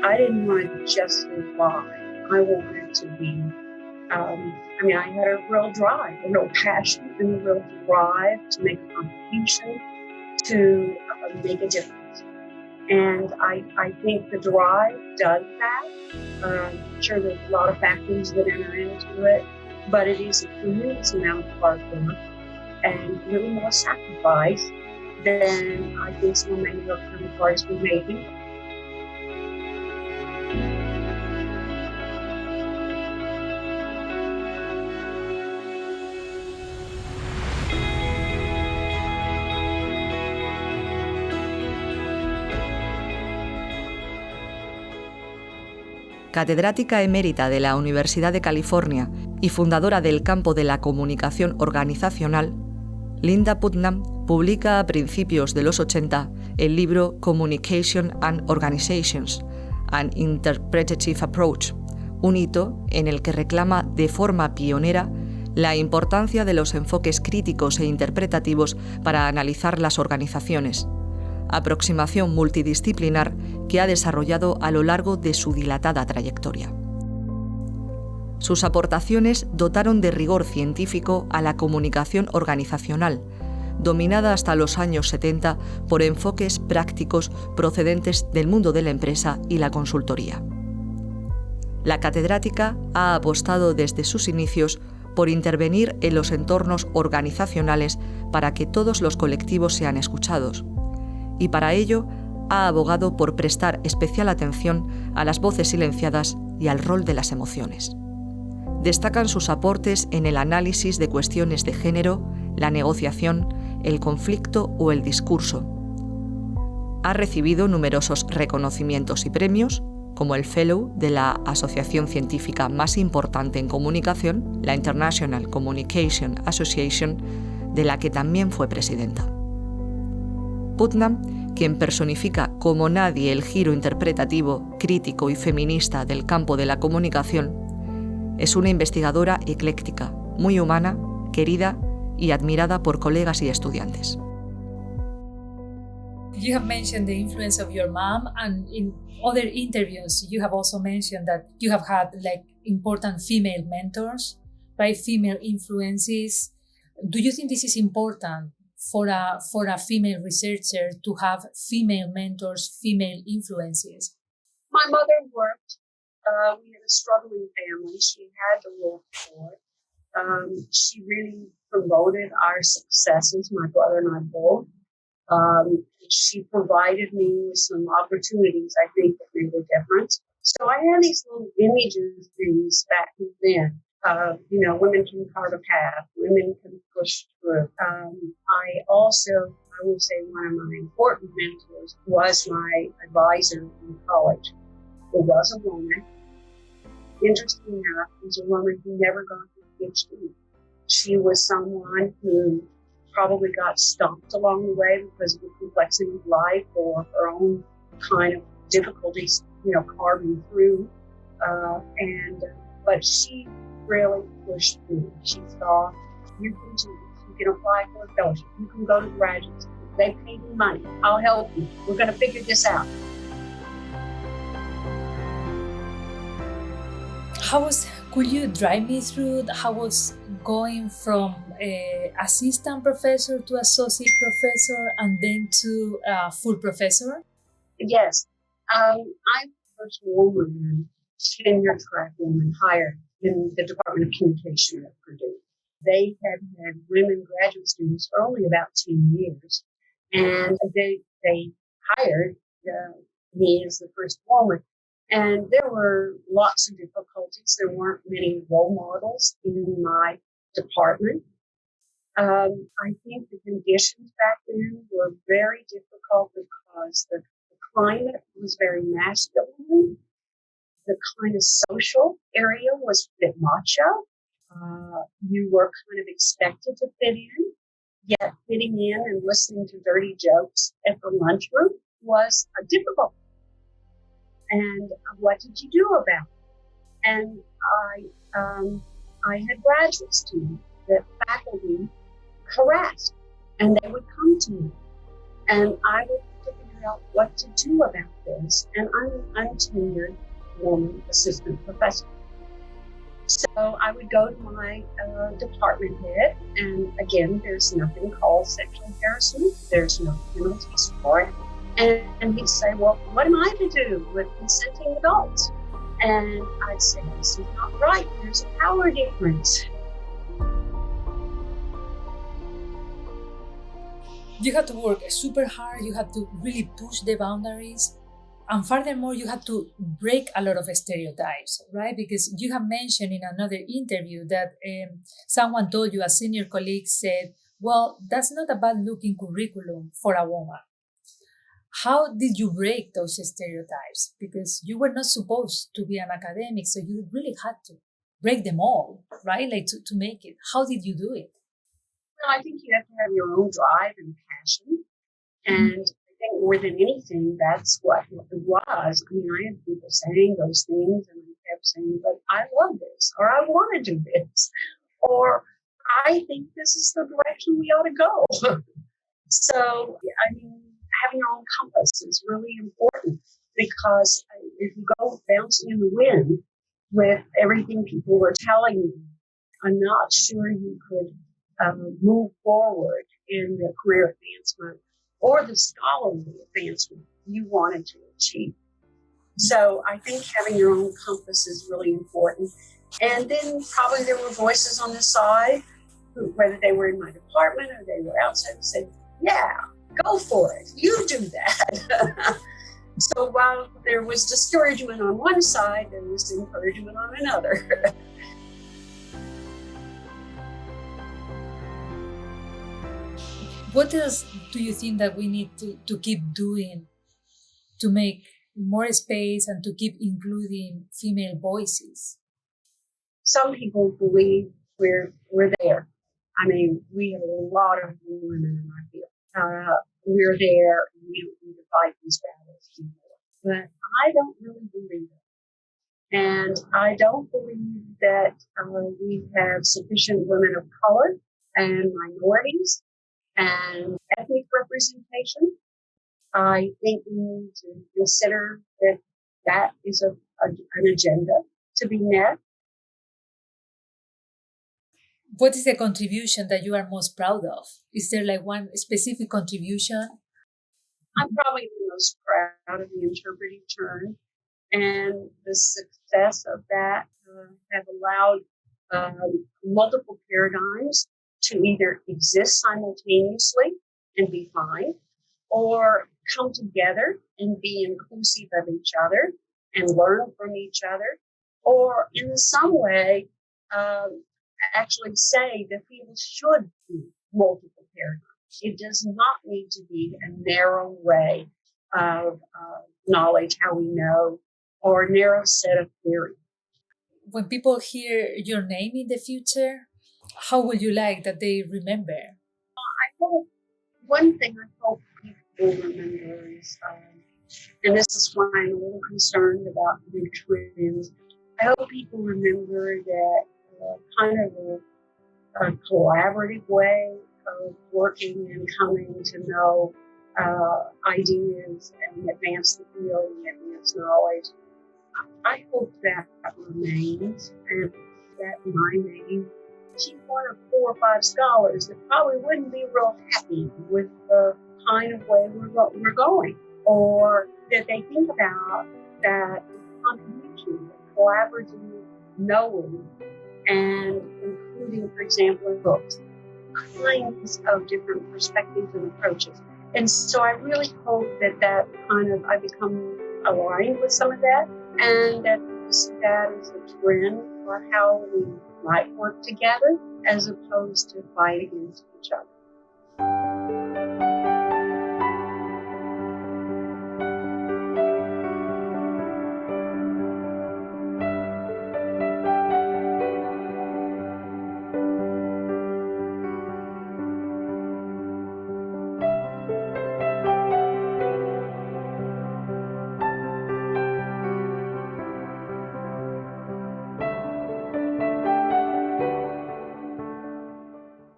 I didn't want to just survive. I wanted to be, I had a real drive, a real passion, and a real drive to make a contribution, to make a difference. And I think the drive does that. I'm sure there's a lot of factors that enter into it, but it is a tremendous amount of hard work and really more sacrifice than I think so many of our counterparts were making. Catedrática emérita de la Universidad de California y fundadora del campo de la comunicación organizacional, Linda Putnam publica a principios de los 80 el libro Communication and Organizations, An Interpretative Approach, un hito en el que reclama de forma pionera la importancia de los enfoques críticos e interpretativos para analizar las organizaciones, aproximación multidisciplinar que ha desarrollado a lo largo de su dilatada trayectoria. Sus aportaciones dotaron de rigor científico a la comunicación organizacional, dominada hasta los años 70 por enfoques prácticos procedentes del mundo de la empresa y la consultoría. La catedrática ha apostado desde sus inicios por intervenir en los entornos organizacionales para que todos los colectivos sean escuchados, y para ello ha abogado por prestar especial atención a las voces silenciadas y al rol de las emociones. Destacan sus aportes en el análisis de cuestiones de género, la negociación, el conflicto o el discurso. Ha recibido numerosos reconocimientos y premios, como el Fellow de la asociación científica más importante en comunicación, la International Communication Association, de la que también fue presidenta. Putnam, quien personifica como nadie el giro interpretativo, crítico y feminista del campo de la comunicación, es una investigadora ecléctica, muy humana, querida y admirada por colegas y estudiantes. You have mentioned the influence of your mom, and in other interviews you have also mentioned that you have had important female mentors, right? Female influences. Do you think this is important for a female researcher to have female mentors, female influences? My mother worked. We had a struggling family. She had to work for it. She really promoted our successes, my brother and I both. She provided me with some opportunities, I think, that made a difference. So I had these little images things back then. Women can carve a path, women can push through. I would say one of my important mentors was my advisor in college, who was a woman. Interesting enough, was a woman who never got her PhD. She was someone who probably got stopped along the way because of the complexity of life or her own kind of difficulties, carving through. But she really pushed through. She saw, you can do this. You can apply for a fellowship. You can go to graduate school. They pay you money. I'll help you. We're going to figure this out. Could you drive me through how was going from assistant professor to associate professor and then to full professor? Yes. I'm the first woman, tenure track woman hired in the Department of Communication at Purdue. They had women graduate students for only about 10 years. And they hired me as the first woman. And there were lots of difficulties. There weren't many role models in my department. I think the conditions back then were very difficult because the climate was very masculine. The kind of social area was a bit macho. You were kind of expected to fit in, yet fitting in and listening to dirty jokes at the lunchroom was difficult. And what did you do about it? And I had graduate students that faculty harassed, and they would come to me, and I would have to figure out what to do about this. And I'm an untenured woman assistant professor. So I would go to my department head, and again, there's nothing called sexual harassment. There's no penalties for it. And he'd say, well, what am I to do with consenting adults? And I'd say, this is not right. There's a power difference. You had to work super hard. You had to really push the boundaries. And furthermore, you had to break a lot of stereotypes, right? Because you have mentioned in another interview that someone told you, a senior colleague said, well, that's not a bad looking curriculum for a woman. How did you break those stereotypes? Because you were not supposed to be an academic, so you really had to break them all, right? Like to make it. How did you do it? Well, I think you have to have your own drive and passion. And I think more than anything, that's what it was. I mean, I had people saying those things, and I kept saying, but I love this, or I want to do this, or I think this is the direction we ought to go. So, I mean, having your own compass is really important, because if you go bouncing in the wind with everything people were telling you, I'm not sure you could move forward in the career advancement or the scholarly advancement you wanted to achieve. So I think having your own compass is really important. And then probably there were voices on the side, whether they were in my department or they were outside, who said, yeah, go for it. You do that. So while there was discouragement on one side, there was encouragement on another. What else do you think that we need to keep doing to make more space and to keep including female voices? Some people believe we're there. I mean, we have a lot of women in our field. We're there, and we don't need to fight these battles anymore. But I don't really believe it. And I don't believe that we have sufficient women of color and minorities and ethnic representation. I think we need to consider that that is an agenda to be met. What is the contribution that you are most proud of? Is there like one specific contribution? I'm probably the most proud of the interpretive turn, and the success of that have allowed multiple paradigms to either exist simultaneously and be fine, or come together and be inclusive of each other and learn from each other, or in some way actually say the field should be multiple paradigms. It does not need to be a narrow way of knowledge, how we know, or a narrow set of theory. When people hear your name in the future, how would you like that they remember? I hope, one thing I hope people remember is, and this is why I'm a little concerned about the trends, I hope people remember that kind of a collaborative way of working and coming to know ideas and advance the field and advance knowledge. I hope that remains, and that my name, she's one of 4 or 5 scholars that probably wouldn't be real happy with the kind of way we're going, or that they think about that contribution, collaborative knowing, and including, for example, in books, kinds of different perspectives and approaches. And so I really hope that kind of, I become aligned with some of that, and that we see that as a trend for how we might work together as opposed to fight against each other.